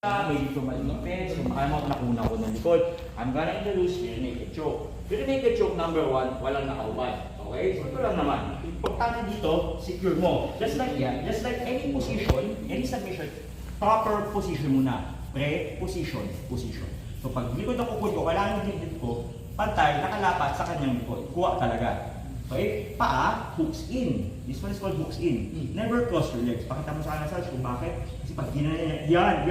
May dito malipit, so baka mo nakuna ko ng likod. I'm gonna introduce rear naked choke. Rear naked choke number 1, walang nakaubad. Okay? So ito lang naman. Importante dito, secure mo. Just like yan, just like any position, any submission, proper position muna. Pre-position, position. So pag likod ang kukul ko, kailangan yung dibdib ko, pantay, nakalapat sa kanyang likod. Kuha talaga. Okay? Paa, hooks in. This one is called hooks in. Never cross your legs. Pakita mo sa kanasal kung bakit. Kasi pag ginanyan, yan.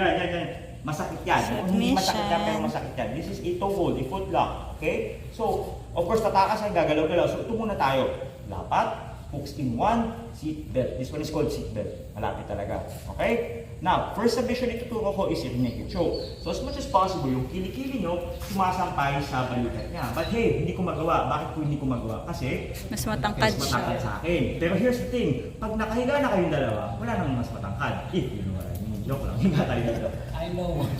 Masakit yan. Hindi masakit yan, pero masakit yan. This is a toe hold, a foot lock. Okay? So, of course, tatakas ang gagalaw-galaw. So, ito muna tayo. Lapat, hooks in 1, seat belt. This one is called seat belt. Malapit talaga. Okay? Now, first submission ituturo ko is rear naked choke. So, as much as possible, yung kilikili nyo, sumasampay sa balikat niya. But hey, hindi ko magawa. Bakit ko hindi ko magawa? Kasi, mas matangkad siya sa akin. Pero here's the thing, pag nakahiga na kayong dalawa, wala namang mas matangkad. If you know what I mean. Joke lang. Higa tayo dito. I know what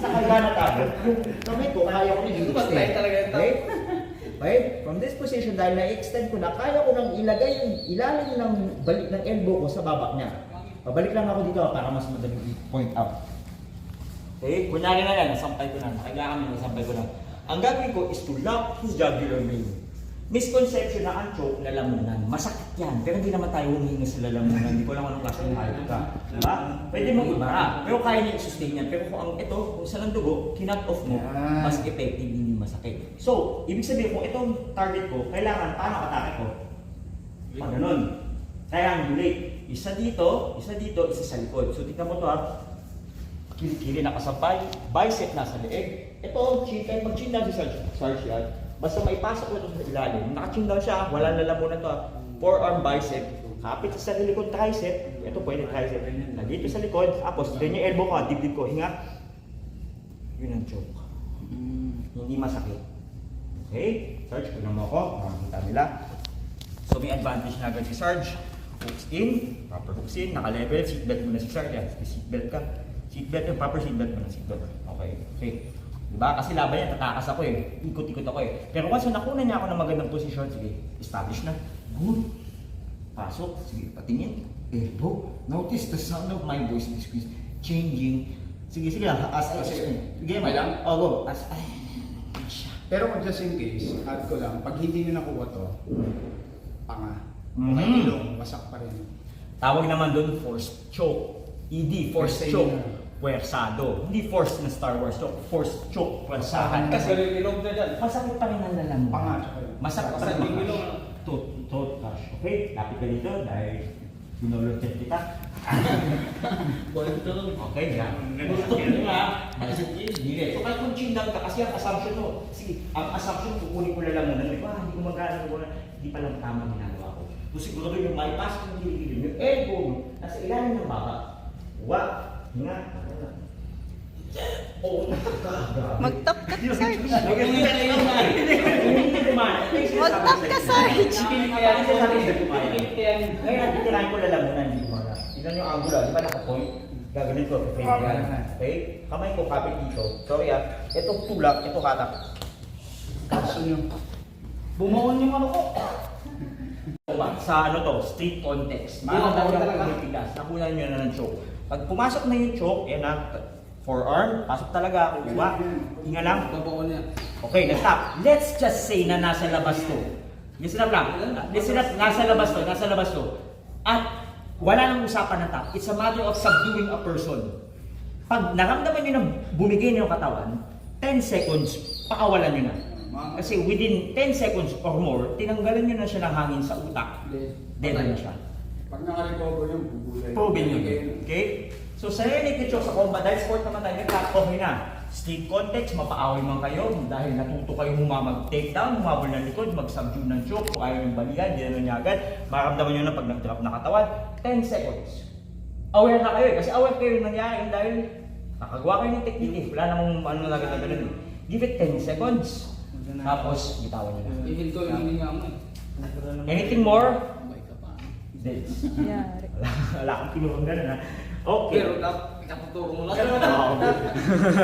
Nakahiga na tayo. Yung kamay ko, kaya ko nito. Okay? From this position, dahil na-extend ko na, kaya ko nang ilagay yung ilalim ng balik ng elbow ko sa baba niya. Pabalik lang ako dito para mas madaling i-point out. Okay? Kunyari na yan, nasampay ko na. Nakailangan mo, nasampay ko na. Ang gagawin ko is to lock his jugular vein. Misconception na ang choke, lalamunan. Masakit yan. Pero hindi naman tayo humingi sa lalamunan. Hindi ko lang anong klase ng hayop ka. Diba? Pwede mong ibara. Pero kaya niya i-sustain yan. Pero kung ang ito, kung saan ang dugo, kinut off mo, mas effective, hindi masakit. So, ibig sabihin kung itong target ko, kailangan, paano atake ko? Pag ganun. Triangulate. Isa dito, isa sa likod. So, tignan mo to ha. Kili nakasampay, bicep nasa leeg. Ito, chin, kahit mag-chin down si Sarge yan. Basta may pasok na ito sa ilalim. Naka-chin down siya, wala lalamunan to ha. Forearm bicep, kapit sa likod tricep. Ito pwede tricep. Nandito sa likod, tapos ganyan yung elbow ko, dibdib ko, hinga. Yun ang choke. Hindi masakit. Okay? Sarge, kunan mo ako. Makakita nila. So may advantage na agad si Sarge. Hooks in, proper hooks in, naka-level, seatbelt mo na si Sarge. Yan, seatbelt ka. Seatbelt yung proper seatbelt mo na seatbelt. Okay. Okay. Diba? Kasi laban yan, tatakas ako eh. Ikot-ikot ako eh. Pero once nakunan niya ako ng magandang posisyon, sige, establish na. Good. Pasok. Sige, patingin. Elbow. Notice the sound of my voice is changing. Sige, as sige, may lang? Oh, go. Pero kung just in case, add ko lang, pag hindi nyo nakuha to, panga. Mhm. Kahit ilong, wasak pa rin. Tawag naman doon forced choke. ED, forced choke. Puwersado. Hindi forced na Star Wars choke. Forced choke. Puwersahan. Kasi ilong na dyan. Masakit pa rin ang lalamunan. Panga. Masakit pa rin ang ilong. Throat crush. Okay? Lapit ka dito dahil binuluntin kita. Okay, yan. Ganun nga. Hindi. So kahit kung chin down ka, kasi ang assumption mo, sige, ang assumption kukunin ko lalamunan. Diba? Hindi ko magkano. Hindi pa lang tama ginagawa ko. So siguro yung may pasok ng kiligilin, yung elbow mo, nasa ilalim ng baba. Hinga. Mag-top ka, Sarge. Mag-top ka, Sarge. Ngayon, natitirahin ko lalamunan dito mga. Tignan yung angulo, di ba naka-point? Gaganin ko, frame yan. Okay? Kamay ko kapit dito. Sorry itong tulak, ito katak. Kaso nyo. Bumuon yung ano ko. Sa ano to, street context. Nakunan nyo na ng choke. Pag pumasok na yung choke, yan na, forearm, pasok talaga, kuha. Hinga lang. Okay, na-stop. Let's just say na nasa labas to. Listen up lang. Listen up, nasa labas to. At wala nang usapan na tap. It's a matter of subduing a person. Pag naramdaman nyo na bumigay na yung katawan, 10 seconds, pakawalan nyo na. Kasi within 10 seconds or more, tinanggalan nyo na siya ng hangin sa utak. Dead na siya. Pag naka-recover yung bubulay. Proven yun. Okay? So sa naked choke sa combat, dahil sport naman tayo, okay na. Street context, mapaaway man kayo dahil natuto kayo mag-take down, humabol ng likod, mag-subdue ng choke, kung ayaw yung balian, di na niya agad. Maramdaman nyo na pag nag-drop na katawan, 10 seconds. Aware na kayo kasi aware kayo yung nangyari dahil nakagawa kayo ng technique. Wala namang ano na agad na ganun. Give it 10 seconds. Tapos, bitawan nyo na. Ihil ko yung hininga mo eh. Anything more? This. Yeah. Wala kang tinurong ganun ha. Okay. Pero kapaturo mo lang. Okay.